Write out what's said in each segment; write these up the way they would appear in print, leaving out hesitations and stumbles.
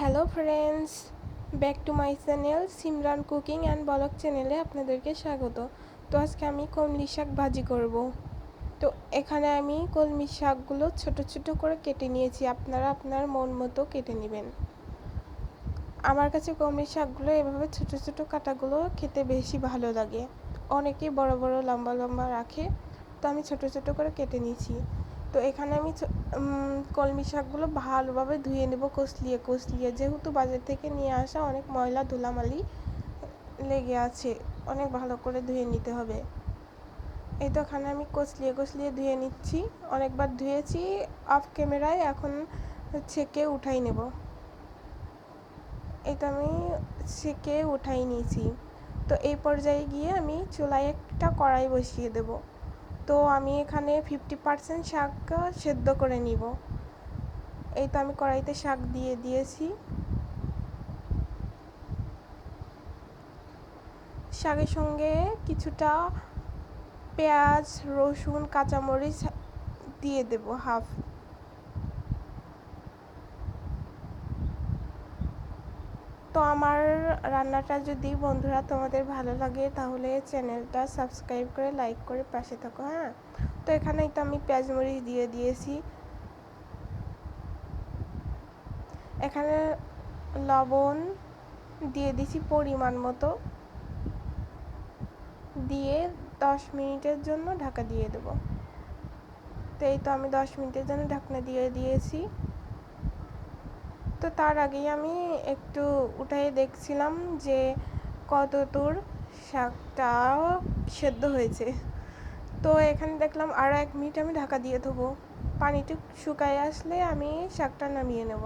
Hello friends, back to my channel Simran cooking and blog চ্যানেলে আপনাদেরকে স্বাগত। তো আজকে আমি কলমি শাক ভাজি করব। তো এখানে আমি কলমি শাকগুলো ছোট ছোট করে কেটে নিয়েছি, আপনারা আপনার মন মতো কেটে নেবেন। আমার কাছে কলমি শাকগুলো এভাবে ছোট ছোট কাটাগুলো খেতে বেশি ভালো লাগে। অনেকেই বড় বড় লম্বা লম্বা রাখে, তো আমি ছোট ছোট করে কেটে নিয়েছি। তো এখানে আমি কলমি শাকগুলো ভালোভাবে ধুয়ে নেব কষলিয়ে কষলিয়ে, যেহেতু বাজার থেকে নিয়ে আসা অনেক ময়লা ধুলামালি লেগে আছে, অনেক ভালো করে ধুয়ে নিতে হবে। এই তো এখানে আমি কষলিয়ে কষলিয়ে ধুয়ে নিচ্ছি, অনেকবার ধুয়েছি অফ ক্যামেরায়, এখন ছেঁকে উঠাই নেব। এটা আমি ছেঁকে উঠাই নিয়েছি। তো এই পর্যায়ে গিয়ে আমি চুলায় একটা কড়াই বসিয়ে দেব। তো আমি এখানে 50% শাক সেদ্ধ করে নিব। এই তো আমি কড়াইতে শাক দিয়ে দিয়েছি। শাকের সঙ্গে কিছুটা পেঁয়াজ, রসুন, কাঁচামরিচ দিয়ে দেব হাফ। তো আমার রান্নাটা যদি বন্ধুরা তোমাদের ভালো লাগে তাহলে চ্যানেলটা সাবস্ক্রাইব করে লাইক করে পাশে থাকো, হ্যাঁ। তো এখানেই তো আমি পেঁয়াজ মরিচ দিয়ে দিয়েছি। এখানে লবণ দিয়ে দিছি পরিমাণ মতো, দিয়ে 10 মিনিটের জন্য ঢাকা দিয়ে দেব। তো এই তো আমি 10 মিনিটের জন্য ঢাকনা দিয়ে দিয়েছি। তো তার আগেই আমি একটু উঠাই দেখছিলাম যে কতদূর শাকটা সেদ্ধ হয়েছে। তো এখানে দেখলাম আরও 1 মিনিট আমি ঢাকা দিয়ে দেবো। পানিটা শুকায় আসলে আমি শাকটা নামিয়ে নেব।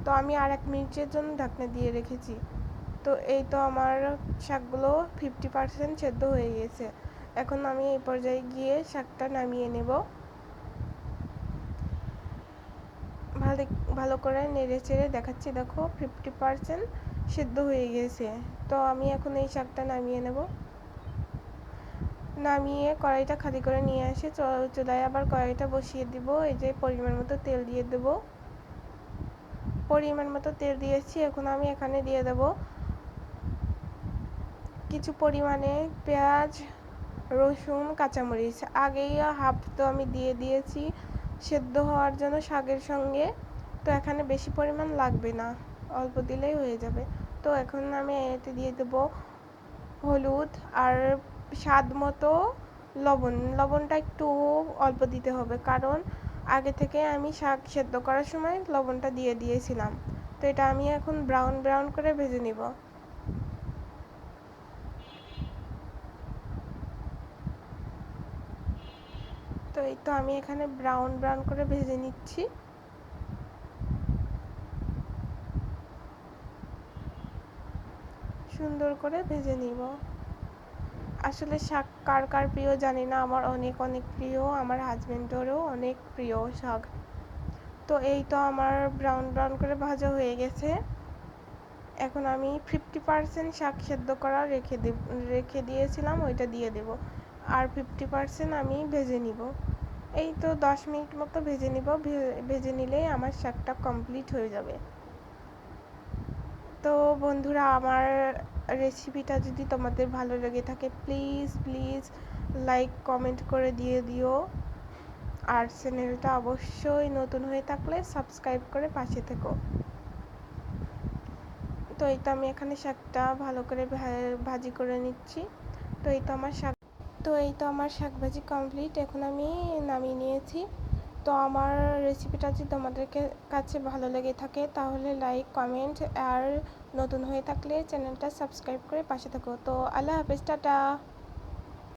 তো আমি আর 1 মিনিটের জন্য ঢাকনা দিয়ে রেখেছি। তো এই তো আমার শাকগুলো 50% সেদ্ধ হয়ে গেছে। এখন আমি এই পর্যায়ে গিয়ে শাকটা নামিয়ে নেব। ভালো ভালো করে নেড়ে চেড়ে দেখাচ্ছি, দেখো 50% সেদ্ধ হয়ে গেছে। তো আমি এখন এই শাকটা নামিয়ে নেব। নামিয়ে কড়াইটা খালি করে নিয়ে এসে চুলায় আবার কড়াইটা বসিয়ে দিব। এই যে পরিমাণ মতো তেল দিয়ে দেব। পরিমাণ মতো তেল দিয়েছি, এখন আমি এখানে দিয়ে দেব কিছু পরিমাণে পেঁয়াজ, রসুন, কাঁচামরিচ। আগেই হাফ তো আমি দিয়ে দিয়েছি সেদ্ধ হওয়ার জন্য শাকের সঙ্গে, তো এখানে বেশি পরিমাণ লাগবে না, অল্প দিলেই হয়ে যাবে। তো এখন আমি এতে দিয়ে দেব হলুদ আর স্বাদ মতো লবণ। লবণটা একটু অল্প দিতে হবে, কারণ আগে থেকে আমি শাক সেদ্ধ করার সময় লবণটা দিয়ে দিয়েছিলাম। তো এটা আমি এখন ব্রাউন ব্রাউন করে ভেজে নিব। তো এই তো আমি এখানে ব্রাউন ব্রাউন করে ভেজে নিচ্ছি। সুন্দর করে ভেজে নিব। আসলে শাক কার কার প্রিয় জানি না, আমার অনেক অনেক প্রিয়, আমার হাজবেন্ডেরও অনেক প্রিয় শাক। তো এই তো আমার ব্রাউন ব্রাউন করে ভাজা হয়ে গেছে। এখন আমি 50% শাক সেদ্ধ করা রেখে দিয়েছিলাম, ওইটা দিয়ে দেব। আর 50% আমি ভেজে নিব। এই তো 10 মিনিট মতো ভেজে নিব। ভেজে নিলেই আমার শাকটা কমপ্লিট হয়ে যাবে। তো বন্ধুরা, আমার রেসিপিটা যদি তোমাদের ভালো লেগে থাকে প্লিজ প্লিজ লাইক কমেন্ট করে দিয়ে দিও। আর চ্যানেলটা অবশ্যই নতুন হয়ে থাকলে সাবস্ক্রাইব করে পাশে থেকো। তো এই তো আমি এখানে শাকটা ভালো করে ভাজি করে নিচ্ছি। তো এই তো আমার শাক ভাজি কমপ্লিট, এখন আমি নামিয়ে নিয়েছি। তো আমার রেসিপিটা যদি তোমাদের কাছে ভালো লেগে থাকে তাহলে লাইক কমেন্ট, আর নতুন হয়ে থাকলে চ্যানেলটা সাবস্ক্রাইব করে পাশে থাকো। তো আল্লাহ হাফেজ, টাটা।